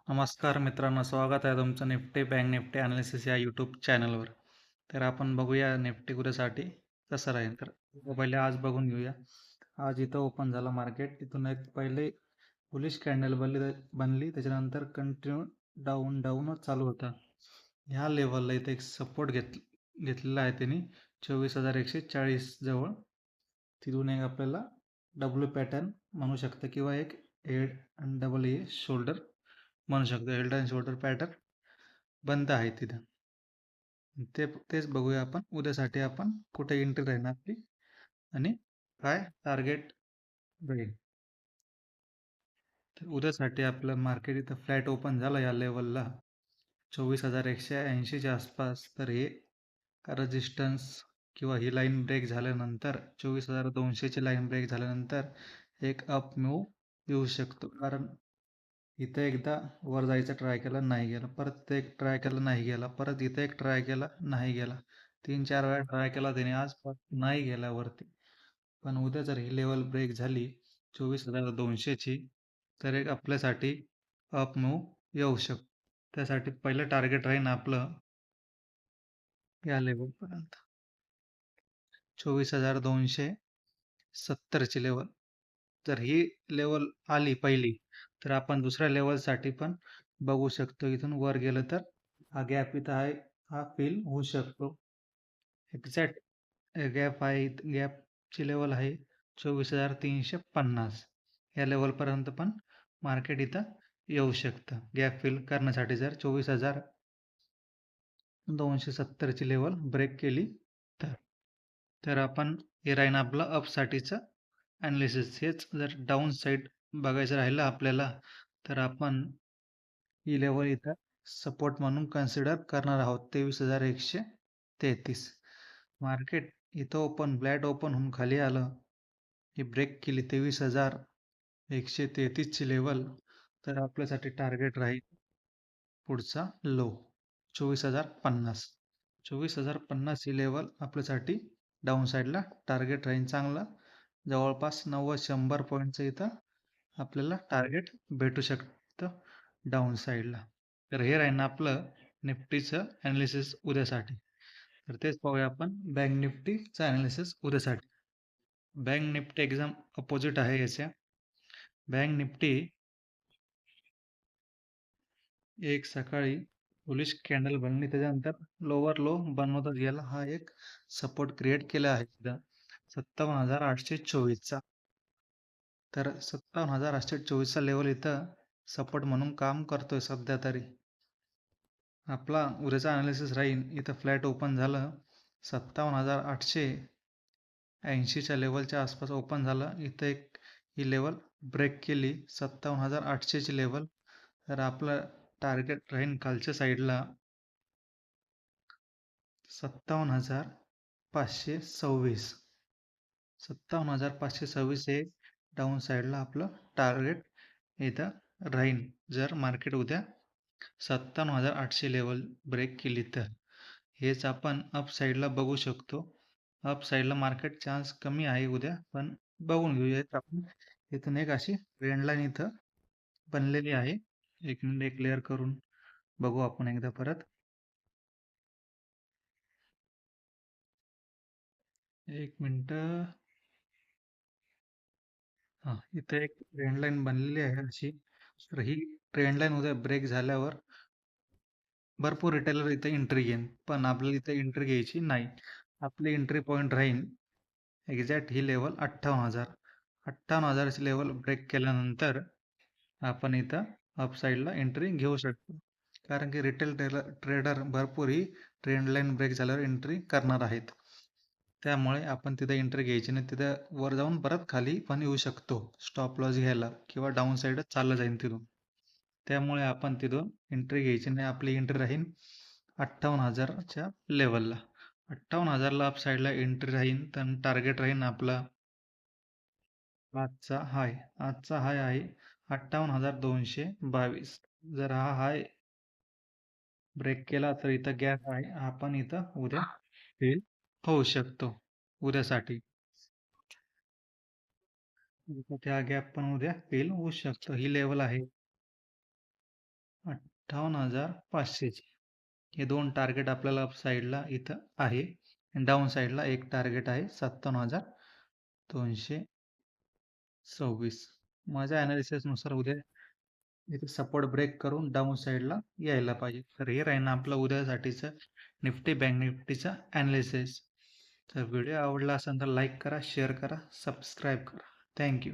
नमस्कार मित्रांनो, स्वागत आहे तुमचं निफ्टी बँक निफ्टी अनालिसिस या यूट्यूब चॅनलवर. तर आपण बघूया निफ्टी कुठेसाठी कसं राहील. तर पहिले आज बघून घेऊया. आज इथं ओपन झालं मार्केट. इथून एक पहिले बुलिश कॅन्डल बनली, त्याच्यानंतर कंटिन्यू डाऊनच चालू होता. ह्या लेवलला इथे एक सपोर्ट घेतलेला आहे त्यांनी 24,140 जवळ. तिथून एक आपल्याला डब्ल्यू पॅटर्न म्हणू शकतं किंवा एक हेड आणि डबल ए शोल्डर म्हणू शकतो. हेड अँड शोल्डर पॅटर्न बंद आहे तिथं. तेच बघूया आपण उद्यासाठी आपण कुठे एंट्री राहणार ती आणि काय टार्गेट राहील. तर उद्यासाठी आपलं मार्केट इथं फ्लॅट ओपन झालं या लेवलला 24,180च्या आसपास. तर हे रेजिस्टन्स किंवा ही लाईन ब्रेक झाल्यानंतर 24,200ची लाईन ब्रेक झाल्यानंतर एक अप मूव येऊ शकतो. कारण इथं एकदा वर जायचा ट्राय केला, नाही गेला. परत एक ट्राय केला, नाही गेला. परत इथं एक ट्राय केला, नाही गेला. 3-4 वेळा ट्राय केला त्याने आज, पण नाही गेला वरती. पण उद्या जर ही लेवल ब्रेक झाली 24,200ची, तर एक आपल्यासाठी अप मूव येऊ शकतो. त्यासाठी पहिलं टार्गेट राहील आपलं या लेवलपर्यंत 24,270ची लेवल. जर ही लेवल आली पहिली, तर आपण दुसऱ्या लेवलसाठी पण बघू शकतो. इथून वर गेलं तर हा गॅप इथं आहे, हा फिल होऊ शकतो. एक्झॅक्ट गॅप आहे, गॅपची लेवल आहे 24,350. या लेवलपर्यंत पण मार्केट इथं येऊ शकतं गॅप फिल करण्यासाठी, जर 24,270ची लेवल ब्रेक केली तर. तर आपण हे राहीन आपलं अपसाठीचं ॲनालिसिस. हेच जर डाऊन साईड बघायचं राहिलं आपल्याला, तर आपण ही लेवल इथं सपोर्ट म्हणून कन्सिडर करणार आहोत 23,133. मार्केट इथं फ्लॅट ओपन होऊन खाली आलं, ही ब्रेक केली 23,133ची लेवल, तर आपल्यासाठी टार्गेट राहील पुढचा लो 24,050. 24,050 ही लेवल आपल्यासाठी डाऊन साईडला टार्गेट राहील चांगला. जवळपास 90-100 पॉईंटचं इथं आपल्याला टार्गेट भेटू शकतं डाऊन साईडला. तर हे राहील आपलं निफ्टीचं ॲनालिसिस उद्यासाठी. तर तेच पाहूया आपण बँक निफ्टीचं ॲनालिसिस उद्यासाठी. बँक निफ्टी एक्झाम अपोजिट आहे याच्या. बँक निफ्टी एक सकाळी बुलिश कॅन्डल बनली, त्याच्यानंतर लोवर लो बनवतच गेला. हा एक सपोर्ट क्रिएट केला आहे तिथं 57,824चा. तर 57,824चा लेवल इथं सपोर्ट म्हणून काम करतोय सध्या तरी. आपला उद्याचा अनालिसिस राहील इथं फ्लॅट ओपन झालं 57,880च्या लेवलच्या आसपास ओपन झालं. इथं एक ही लेवल ब्रेक केली 57,800ची लेवल. तर आपलं टार्गेट राहील खालच्या साईडला 57,526. 57,526 हे डाऊन साईडला आपलं टार्गेट इथं राहील. जर मार्केट उद्या 57,800 लेवल ब्रेक केली तर. हेच आपण अप साईडला बघू शकतो. अप साईडला मार्केट चान्स कमी आहे उद्या, पण बघून घेऊयात आपण. इथून एक अशी ट्रेंड लाईन इथं बनलेली आहे. एक मिनिट क्लिअर करून बघू आपण एकदा परत. एक मिनिट. हा, इथे एक ट्रेंड लाईन बनलेली आहे अशी. तर ही ट्रेंड लाईन उद्या ब्रेक झाल्यावर भरपूर रिटेलर इथे एंट्री घेईन, पण आपल्याला इथे एंट्री घ्यायची नाही. आपली एंट्री पॉईंट राहील एक्झॅक्ट ही लेवल 58,000. 58,000ची लेवल ब्रेक केल्यानंतर आपण इथं अप साईडला एंट्री घेऊ शकतो. कारण की रिटेल ट्रेडर भरपूर ही ट्रेंड लाईन ब्रेक झाल्यावर एंट्री करणार आहेत. त्यामुळे आपण तिथे एंट्री घ्यायची नाही. तिथं वर जाऊन परत खाली पण येऊ शकतो स्टॉप लॉस घ्यायला, किंवा डाऊन साईडच चाललं जाईल तिथून. त्यामुळे आपण तिथून एंट्री घ्यायची नाही. आपली एंट्री राहील 58,000च्या लेवलला. 58,000ला अप साईडला एंट्री राहील. तर टार्गेट राहील आपला आजचा हाय आहे 58,222. जर हा हाय ब्रेक केला तर इथं गॅप आहे, आपण इथं उद्या फेल होऊ शकतो उद्यासाठी. त्या गॅप पण उद्या फेल होऊ शकतो. ही लेवल आहे 58,500ची. हे दोन टार्गेट आपल्याला अप साईडला इथं आहे. आणि डाऊन साईडला एक टार्गेट आहे 57,226. माझ्या नुसार उद्या इथे सपोर्ट ब्रेक करून डाऊन साईडला यायला पाहिजे. तर हे राहील आपलं उद्यासाठीचं निफ्टी बँक निफ्टीचा ॲनालिसिस. तर व्हिडिओ आवडला असेल तर लाईक करा, शेअर करा, सबस्क्राईब करा. Thank you.